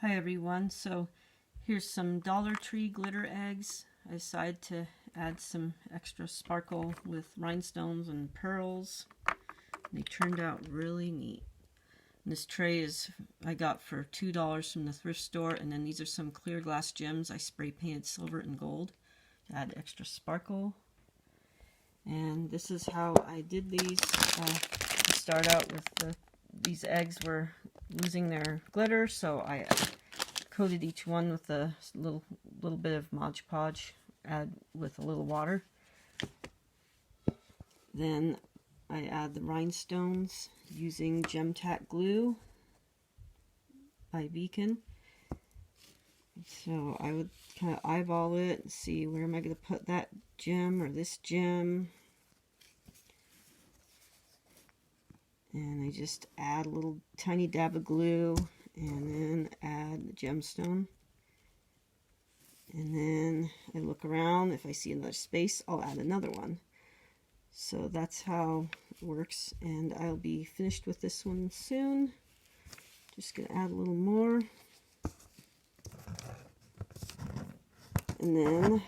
Hi everyone, so here's some Dollar Tree glitter eggs. I decided to add some extra sparkle with rhinestones and pearls. They turned out really neat. And this tray is I got for $2 from the thrift store, and then these are some clear glass gems I spray painted silver and gold to add extra sparkle. And this is how I did these. To start out with these eggs were losing their glitter, so I coated each one with a little bit of Mod Podge, add with a little water. Then I add the rhinestones using Gem Tack glue by Beacon. So I would kind of eyeball it and see where am I going to put that gem or this gem. And I just add a little tiny dab of glue and then add the gemstone. And then I look around. If I see another space, I'll add another one. So that's how it works. And I'll be finished with this one soon. Just going to add a little more. And then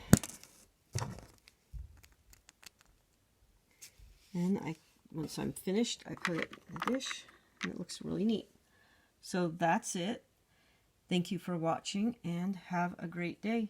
once I'm finished, I put it in a dish, and it looks really neat. So that's it. Thank you for watching, and have a great day.